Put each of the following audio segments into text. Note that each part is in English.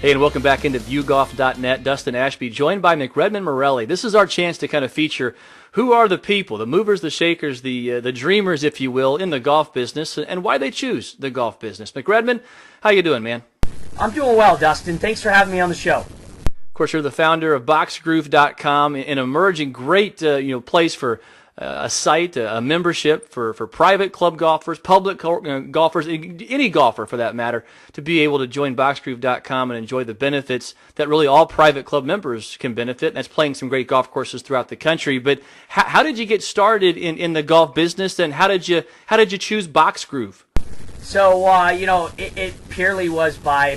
Hey, and welcome back into viewgolf.net. Dustin Ashby, joined by McRedmond Morelli. This is our chance to kind of feature who are the people, the movers, the shakers, the dreamers, if you will, in the golf business, and why they choose the golf business. McRedmond, how you doing, man? I'm doing well, Dustin. Thanks for having me on the show. Of course, you're the founder of boxgroove.com, an emerging great place for a site, a membership for private club golfers, public golfers, any golfer for that matter, to be able to join boxgroove.com and enjoy the benefits that really all private club members can benefit. And that's playing some great golf courses throughout the country. But how did you get started in the golf business, and how did you choose Boxgroove? So, it purely was by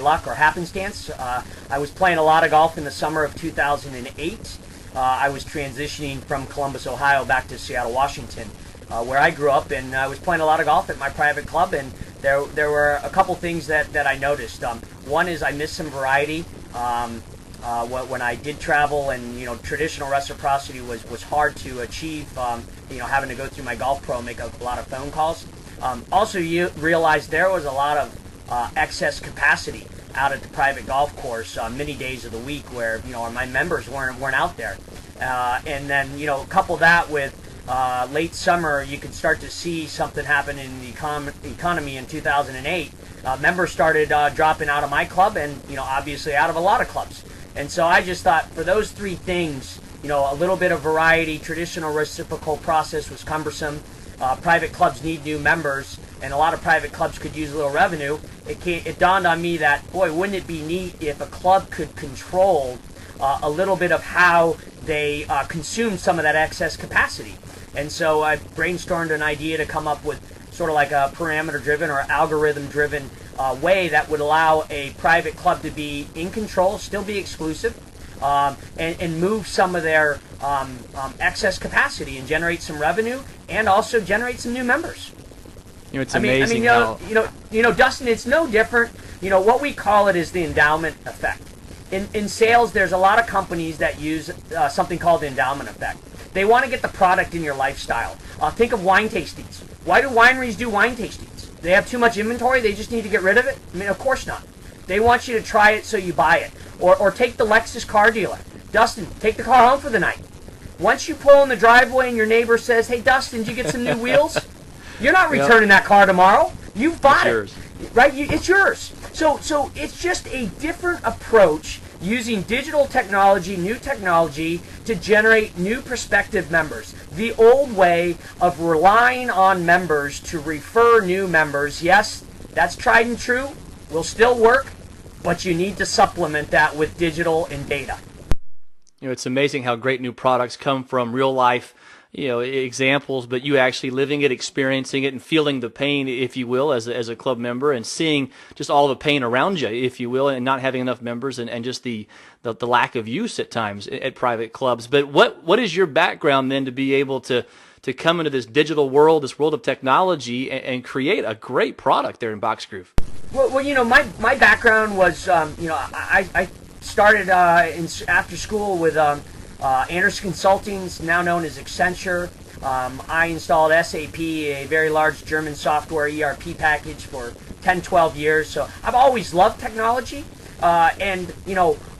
luck or happenstance. I was playing a lot of golf in the summer of 2008. I was transitioning from Columbus, Ohio, back to Seattle, Washington, where I grew up, and I was playing a lot of golf at my private club, and there were a couple things that I noticed. One is I missed some variety. When I did travel, and traditional reciprocity was hard to achieve. Having to go through my golf pro, make a lot of phone calls. Also, you realize there was a lot of excess capacity out at the private golf course many days of the week where my members weren't out there, and then couple that with late summer, you could start to see something happen in the economy in 2008. Members started dropping out of my club, and obviously out of a lot of clubs. And so I just thought, for those three things, a little bit of variety. Traditional reciprocal process was cumbersome. Private clubs need new members, and a lot of private clubs could use a little revenue. It dawned on me that, boy, wouldn't it be neat if a club could control a little bit of how they consume some of that excess capacity. And so I brainstormed an idea to come up with sort of like a parameter-driven or algorithm-driven way that would allow a private club to be in control, still be exclusive, and move some of their excess capacity and generate some revenue, and also generate some new members. It's amazing how... Dustin, it's no different. What we call it is the endowment effect. In sales, there's a lot of companies that use something called the endowment effect. They want to get the product in your lifestyle. Think of wine tastings. Why do wineries do wine tastings? They have too much inventory, they just need to get rid of it? I mean, of course not. They want you to try it so you buy it. Or take the Lexus car dealer. Dustin, take the car home for the night. Once you pull in the driveway and your neighbor says, "Hey, Dustin, did you get some new wheels?" You're not returning that car tomorrow. You've bought it. Right? It's yours. So it's just a different approach using digital technology, new technology, to generate new prospective members. The old way of relying on members to refer new members, yes, that's tried and true, will still work, but you need to supplement that with digital and data. It's amazing how great new products come from real life examples, but you actually living it, experiencing it, and feeling the pain, if you will, as a club member, and seeing just all the pain around you, if you will, and not having enough members, and just the lack of use at times at private clubs. But what is your background then to be able to come into this digital world, this world of technology, and create a great product there in Boxgroove? Well, my background was, I started after school with Anderson Consulting, now known as Accenture. I installed SAP, a very large German software ERP package, for 10, 12 years. So I've always loved technology. And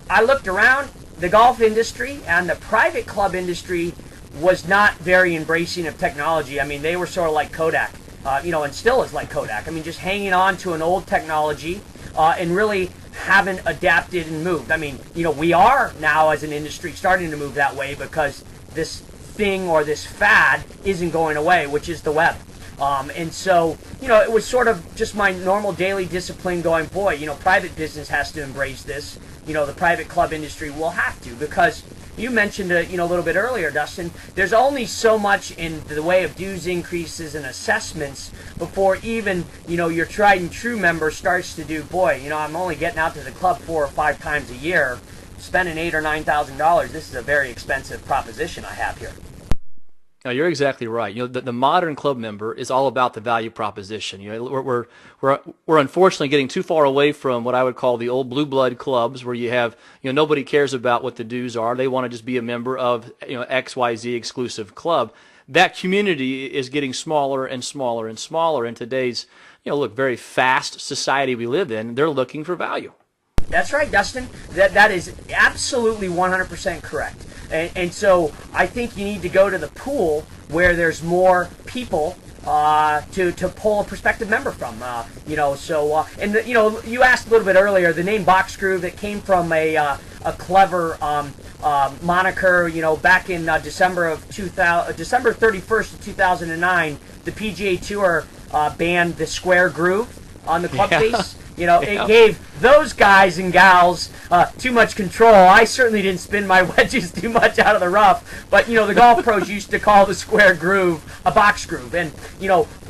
I looked around, the golf industry and the private club industry was not very embracing of technology. I mean, they were sort of like Kodak, and still is like Kodak. I mean, just hanging on to an old technology and really haven't adapted and moved. I mean, we are now as an industry starting to move that way, because this thing or this fad isn't going away, which is the web. And so, it was sort of just my normal daily discipline going, boy, private business has to embrace this. The private club industry will have to, because you mentioned a little bit earlier, Dustin, there's only so much in the way of dues increases and assessments before even, your tried and true member starts to do, boy, I'm only getting out to the club 4 or 5 times a year, spending $8,000 or $9,000. This is a very expensive proposition I have here. No, you're exactly right. The modern club member is all about the value proposition. We're unfortunately getting too far away from what I would call the old blue blood clubs, where you have nobody cares about what the dues are. They want to just be a member of XYZ exclusive club. That community is getting smaller and smaller and smaller in today's very fast society we live in. They're looking for value. That's right, Dustin. That is absolutely 100% correct. And so I think you need to go to the pool where there's more people to pull a prospective member from. You asked a little bit earlier, the name Box Groove, that came from a clever moniker. Back in December 31st of 2009, the PGA Tour banned the square groove on the club face. It gave those guys and gals too much control. I certainly didn't spin my wedges too much out of the rough, but the golf pros used to call the square groove a box groove, and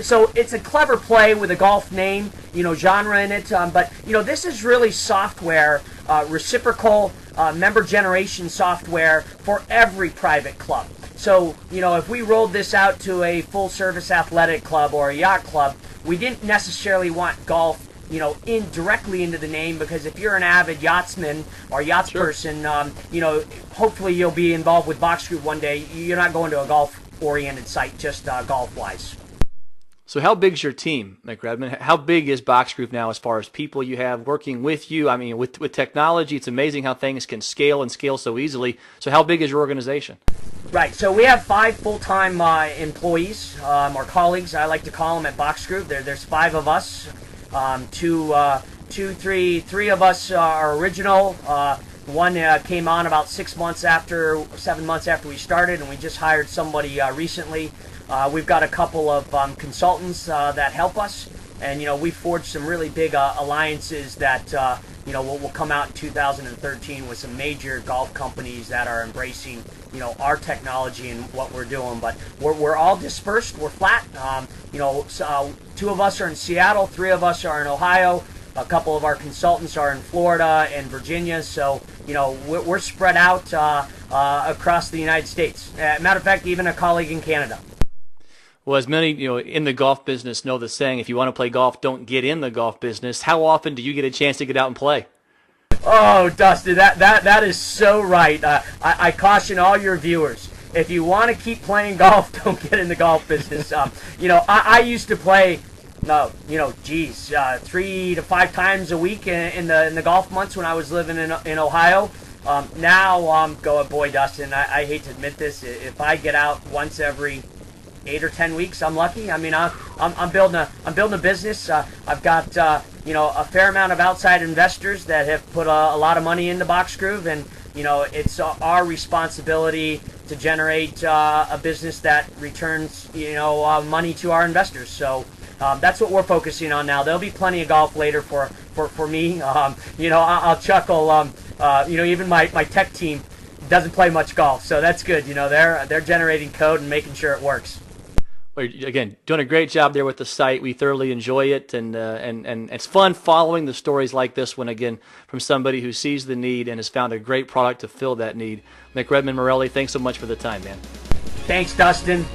so it's a clever play with a golf name, genre in it. But this is really software, reciprocal member generation software for every private club. So if we rolled this out to a full-service athletic club or a yacht club, we didn't necessarily want golf directly into the name, because if you're an avid yachtsman or yachts person, hopefully you'll be involved with Box Group one day. You're not going to a golf-oriented site just golf-wise. So how big's your team, McRedmond? How big is Box Group now as far as people you have working with you? I mean, with technology, it's amazing how things can scale and scale so easily. So how big is your organization? Right, so we have 5 full-time employees, or colleagues, I like to call them, at Box Group. There's 5 of us. Three of us are original. One came on about 7 months after we started, and we just hired somebody recently. We've got a couple of consultants that help us, and we forged some really big alliances that will come out in 2013 with some major golf companies that are embracing our technology and what we're doing. But we're all dispersed. We're flat. 2 of us are in Seattle, 3 of us are in Ohio. A couple of our consultants are in Florida and Virginia. So we're spread out across the United States. Matter of fact, even a colleague in Canada. Well, as many in the golf business know the saying, if you want to play golf, don't get in the golf business. How often do you get a chance to get out and play? Oh, Dusty, that is so right. I caution all your viewers, if you want to keep playing golf, don't get in the golf business. I used to play, 3 to 5 times a week in the golf months when I was living in Ohio. Now I'm going, boy, Dustin, I hate to admit this, if I get out once every 8 or 10 weeks, I'm lucky. I mean, I'm building a business. I've got a fair amount of outside investors that have put a lot of money into Box Groove, and it's our responsibility to generate a business that returns money to our investors. So that's what we're focusing on now. There'll be plenty of golf later for me. I'll chuckle. Even my tech team doesn't play much golf, so that's good. They're generating code and making sure it works. Again, doing a great job there with the site. We thoroughly enjoy it, and it's fun following the stories like this one, again, from somebody who sees the need and has found a great product to fill that need. McRedmond Morelli, thanks so much for the time, man. Thanks, Dustin.